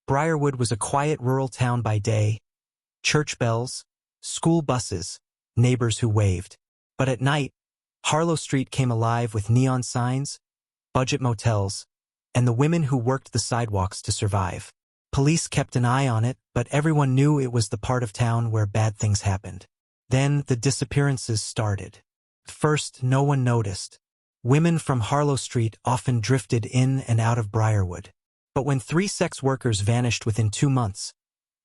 Briarwood was a quiet rural town by day, church bells, school buses, neighbors who waved. But at night, Harlow Street came alive with neon signs, budget motels, and the women who worked the sidewalks to survive. Police kept an eye on it, but everyone knew it was the part of town where bad things happened. Then the disappearances started. First, no one noticed. Women from Harlow Street often drifted in and out of Briarwood. But when 3 sex workers vanished within 2 months,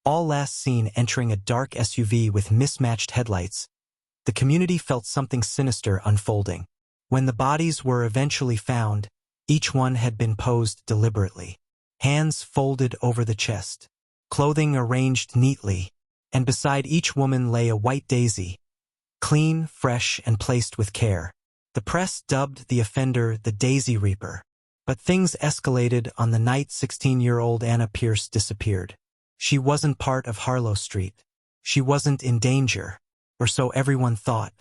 all last seen entering a dark SUV with mismatched headlights, the community felt something sinister unfolding. When the bodies were eventually found, each one had been posed deliberately. Hands folded over the chest, clothing arranged neatly, and beside each woman lay a white daisy, clean, fresh, and placed with care. The press dubbed the offender the Daisy Reaper. But things escalated on the night 16-year-old Anna Pierce disappeared. She wasn't part of Harlow Street. She wasn't in danger, or so everyone thought.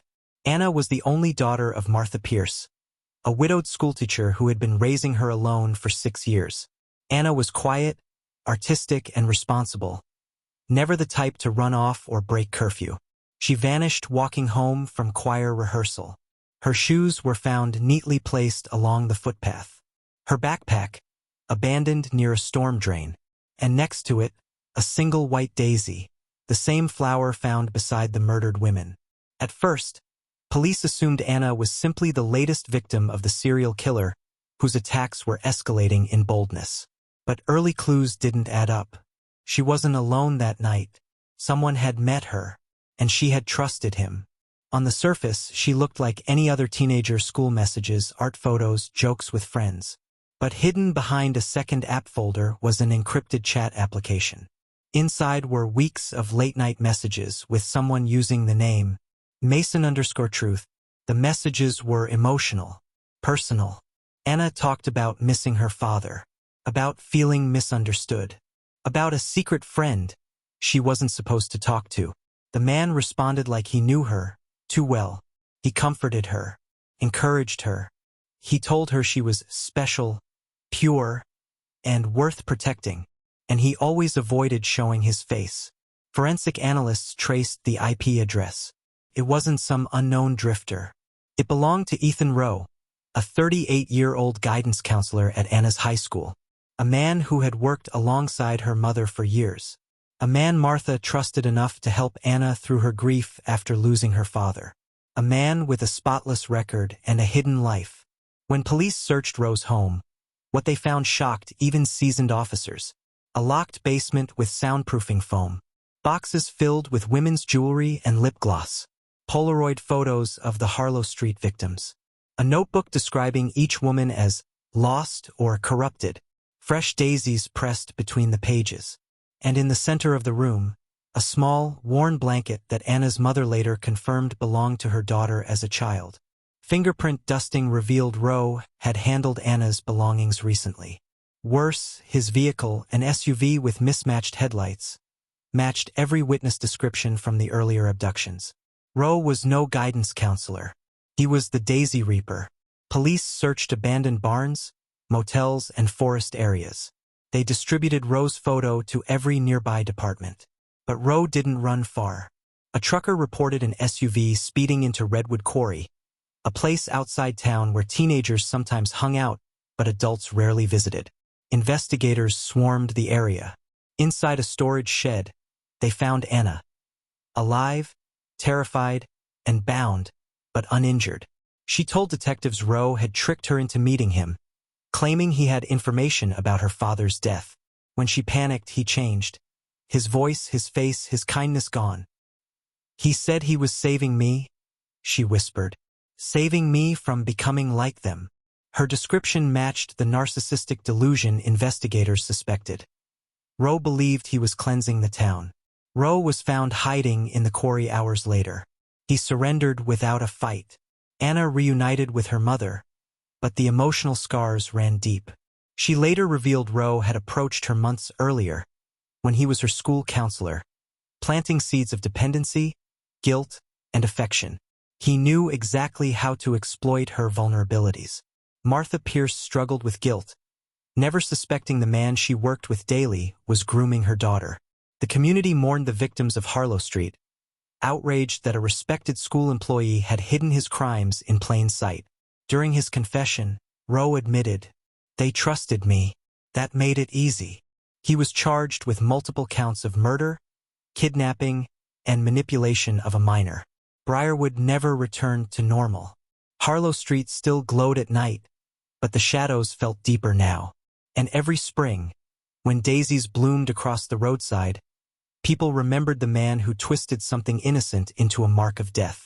Anna was the only daughter of Martha Pierce, a widowed schoolteacher who had been raising her alone for 6 years. Anna was quiet, artistic, and responsible, never the type to run off or break curfew. She vanished walking home from choir rehearsal. Her shoes were found neatly placed along the footpath. Her backpack, abandoned near a storm drain, and next to it, a single white daisy, the same flower found beside the murdered women. At first, police assumed Anna was simply the latest victim of the serial killer, whose attacks were escalating in boldness. But early clues didn't add up. She wasn't alone that night. Someone had met her, and she had trusted him. On the surface, she looked like any other teenager: school messages, art photos, jokes with friends. But hidden behind a second app folder was an encrypted chat application. Inside were weeks of late-night messages with someone using the name Mason_Truth. The messages were emotional, personal. Anna talked about missing her father, about feeling misunderstood, about a secret friend she wasn't supposed to talk to. The man responded like he knew her too well. He comforted her, encouraged her. He told her she was special, pure, and worth protecting, and he always avoided showing his face. Forensic analysts traced the IP address. It wasn't some unknown drifter. It belonged to Ethan Rowe, a 38-year-old guidance counselor at Anna's high school, a man who had worked alongside her mother for years. A man Martha trusted enough to help Anna through her grief after losing her father. A man with a spotless record and a hidden life. When police searched Rowe's home, what they found shocked even seasoned officers. A locked basement with soundproofing foam. Boxes filled with women's jewelry and lip gloss. Polaroid photos of the Harlow Street victims. A notebook describing each woman as lost or corrupted. Fresh daisies pressed between the pages. And in the center of the room, a small, worn blanket that Anna's mother later confirmed belonged to her daughter as a child. Fingerprint dusting revealed Rowe had handled Anna's belongings recently. Worse, his vehicle, an SUV with mismatched headlights, matched every witness description from the earlier abductions. Rowe was no guidance counselor. He was the Daisy Reaper. Police searched abandoned barns, motels, and forest areas. They distributed Rowe's photo to every nearby department. But Rowe didn't run far. A trucker reported an SUV speeding into Redwood Quarry, a place outside town where teenagers sometimes hung out, but adults rarely visited. Investigators swarmed the area. Inside a storage shed, they found Anna. Alive, terrified, and bound, but uninjured. She told detectives Rowe had tricked her into meeting him, claiming he had information about her father's death. When she panicked, he changed. His voice, his face, his kindness gone. He said he was saving me, she whispered. Saving me from becoming like them. Her description matched the narcissistic delusion investigators suspected. Rowe believed he was cleansing the town. Rowe was found hiding in the quarry hours later. He surrendered without a fight. Anna reunited with her mother, but the emotional scars ran deep. She later revealed Rowe had approached her months earlier, when he was her school counselor, planting seeds of dependency, guilt, and affection. He knew exactly how to exploit her vulnerabilities. Martha Pierce struggled with guilt, never suspecting the man she worked with daily was grooming her daughter. The community mourned the victims of Harlow Street, outraged that a respected school employee had hidden his crimes in plain sight. During his confession, Rowe admitted, "They trusted me. That made it easy." He was charged with multiple counts of murder, kidnapping, and manipulation of a minor. Briarwood never returned to normal. Harlow Street still glowed at night, but the shadows felt deeper now. And every spring, when daisies bloomed across the roadside, people remembered the man who twisted something innocent into a mark of death.